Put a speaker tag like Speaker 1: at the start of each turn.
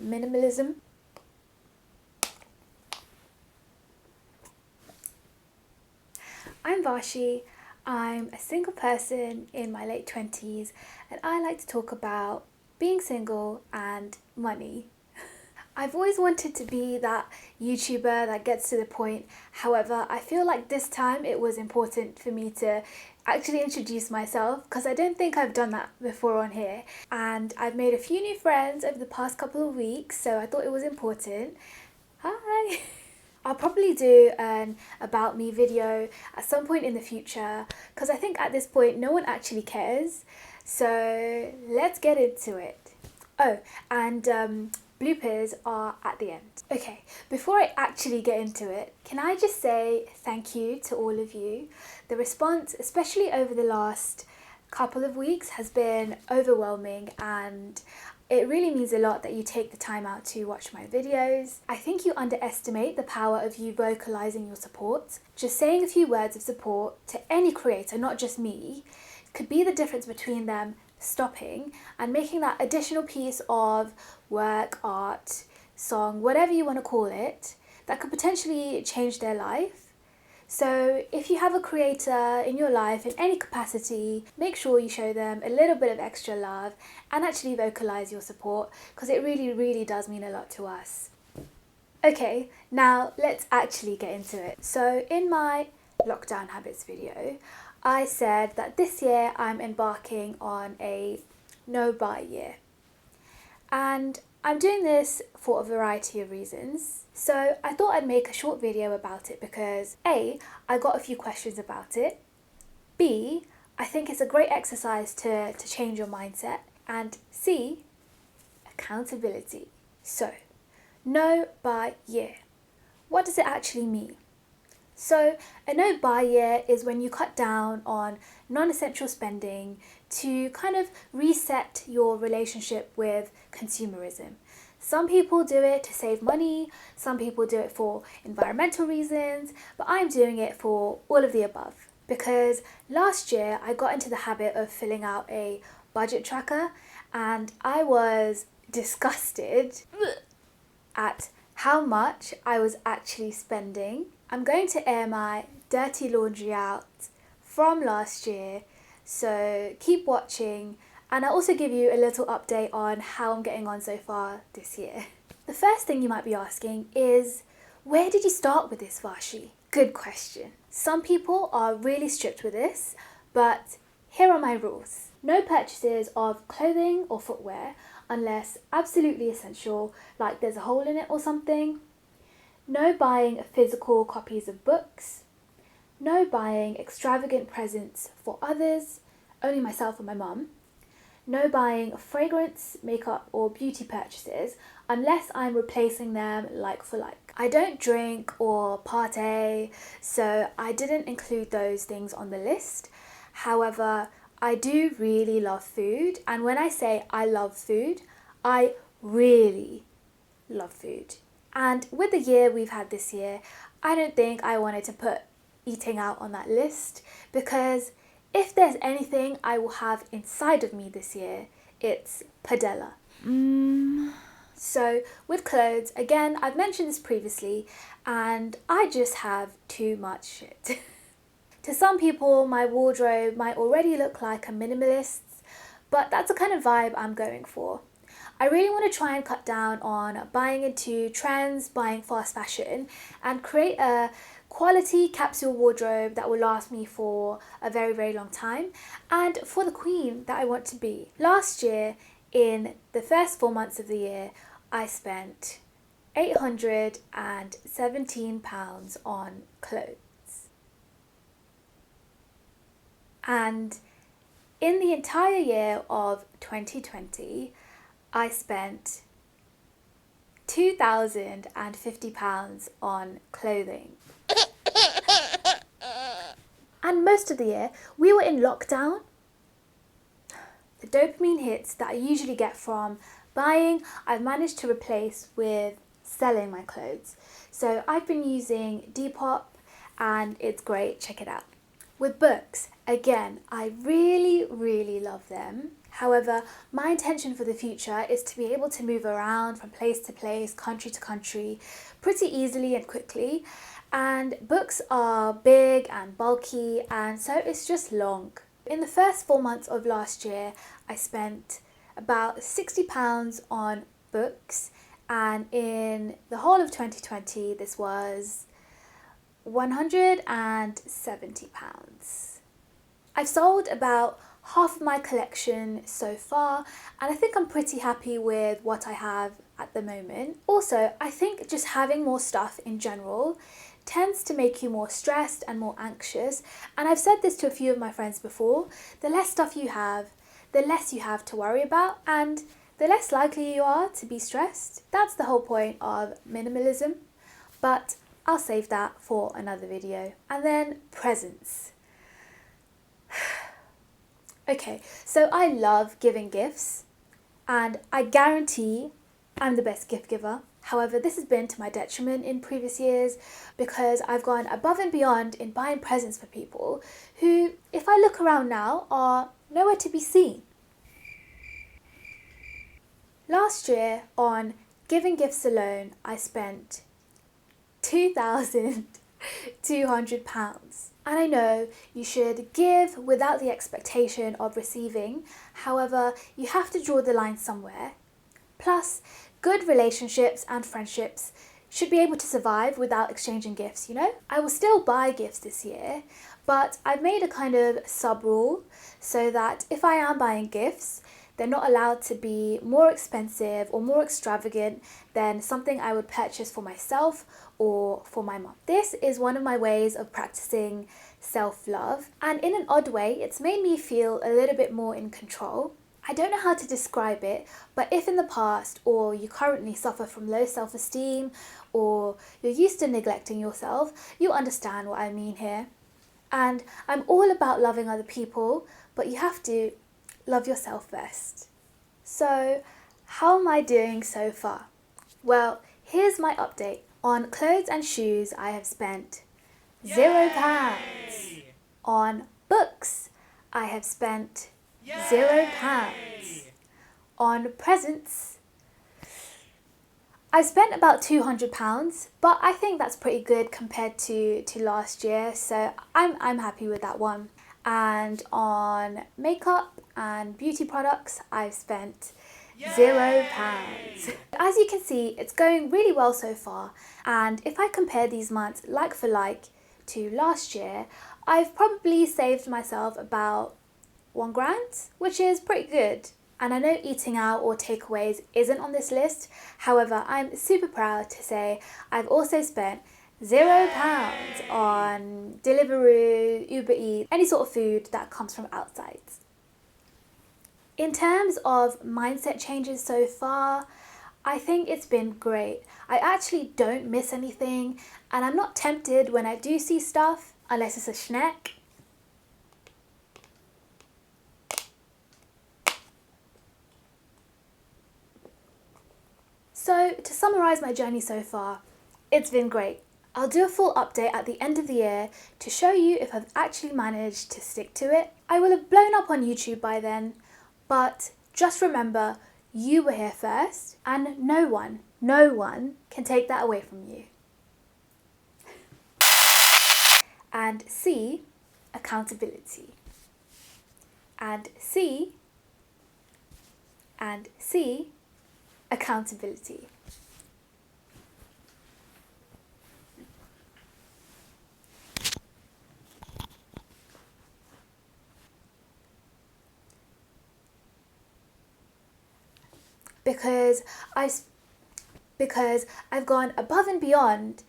Speaker 1: minimalism. I'm Vashi. I'm a single person in my late 20s and I like to talk about being single and money. I've always wanted to be that YouTuber that gets to the point. However, I feel like this time it was important for me to actually introduce myself because I don't think I've done that before on here. And I've made a few new friends over the past couple of weeks, so I thought it was important. Hi! I'll probably do an about me video at some point in the future because I think at this point no one actually cares. So let's get into it. Oh, and bloopers are at the end. Okay, before I actually get into it, can I just say thank you to all of you. The response, especially over the last couple of weeks, has been overwhelming and it really means a lot that you take the time out to watch my videos. I think you underestimate the power of you vocalizing your support. Just saying a few words of support to any creator, not just me, could be the difference between them stopping and making that additional piece of work, art, song, whatever you want to call it, that could potentially change their life. So if you have a creator in your life in any capacity, make sure you show them a little bit of extra love and actually vocalize your support because it really does mean a lot to us. Okay, now let's actually get into it. So in my lockdown habits video, I said that this year I'm embarking on a no buy year. And I'm doing this for a variety of reasons. So I thought I'd make a short video about it because A, I got a few questions about it. B, I think it's a great exercise to change your mindset. And C, accountability. So, no buy year. What does it actually mean? So a no buy year is when you cut down on non-essential spending to kind of reset your relationship with consumerism. Some people do it to save money, some people do it for environmental reasons, but I'm doing it for all of the above. Because last year I got into the habit of filling out a budget tracker and I was disgusted at how much I was actually spending. I'm going to air my dirty laundry out from last year, so keep watching and I'll also give you a little update on how I'm getting on so far this year. The first thing you might be asking is, where did you start with this, Vashi? Good question. Some people are really strict with this, but here are my rules. No purchases of clothing or footwear unless absolutely essential, like there's a hole in it or something. No buying physical copies of books. No buying extravagant presents for others, only myself and my mum. No buying fragrance, makeup or beauty purchases unless I'm replacing them like for like. I don't drink or party, so I didn't include those things on the list. However, I do really love food, and when I say I love food, I really love food. And with the year we've had this year, I don't think I wanted to put eating out on that list because if there's anything I will have inside of me this year, it's padella. So with clothes, again, I've mentioned this previously and I just have too much shit. To some people, my wardrobe might already look like a minimalist's, but that's the kind of vibe I'm going for. I really want to try and cut down on buying into trends, buying fast fashion, and create a quality capsule wardrobe that will last me for a very long time and for the queen that I want to be. Last year, in the first 4 months of the year, I spent £817 on clothes. And in the entire year of 2020, I spent £2,050 on clothing. And most of the year, we were in lockdown. The dopamine hits that I usually get from buying, I've managed to replace with selling my clothes. So I've been using Depop and it's great, check it out. With books, again, I really love them. However, my intention for the future is to be able to move around from place to place, country to country, pretty easily and quickly. And books are big and bulky, and so it's just long. In the first 4 months of last year, I spent about £60 on books, and in the whole of 2020, this was £170. I've sold about half of my collection so far, and I think I'm pretty happy with what I have at the moment. Also, I think just having more stuff in general tends to make you more stressed and more anxious, and I've said this to a few of my friends before: the less stuff you have, the less you have to worry about, and the less likely you are to be stressed. That's the whole point of minimalism, but I'll save that for another video. And then presents. Okay, so I love giving gifts, and I guarantee I'm the best gift giver. However, this has been to my detriment in previous years because I've gone above and beyond in buying presents for people who, if I look around now, are nowhere to be seen. Last year, on giving gifts alone, I spent £2,200. And I know you should give without the expectation of receiving. However, you have to draw the line somewhere. Plus, good relationships and friendships should be able to survive without exchanging gifts, you know? I will still buy gifts this year, but I've made a kind of sub-rule so that if I am buying gifts, they're not allowed to be more expensive or more extravagant than something I would purchase for myself or for my mum. This is one of my ways of practicing self-love, and in an odd way, it's made me feel a little bit more in control. I don't know how to describe it, but if in the past or you currently suffer from low self-esteem or you're used to neglecting yourself, you understand what I mean here. And I'm all about loving other people, but you have to love yourself first. So, how am I doing so far? Well, here's my update. On clothes and shoes, I have spent £0. On books, I have spent £0. On presents, I spent about £200, but I think that's pretty good compared to last year, so I'm happy with that one. And on makeup and beauty products, I've spent £0. As you can see, it's going really well so far, and if I compare these months like for like to last year, I've probably saved myself about £1, which is pretty good. And I know eating out or takeaways isn't on this list. However, I'm super proud to say I've also spent £0 on Deliveroo, Uber Eats, any sort of food that comes from outside. In terms of mindset changes so far, I think it's been great. I actually don't miss anything, and I'm not tempted when I do see stuff, unless it's a snack. So, to summarise my journey so far, it's been great. I'll do a full update at the end of the year to show you if I've actually managed to stick to it. I will have blown up on YouTube by then, but just remember, you were here first, and no one can take that away from you. And C, accountability. And C, accountability. Because I've gone above and beyond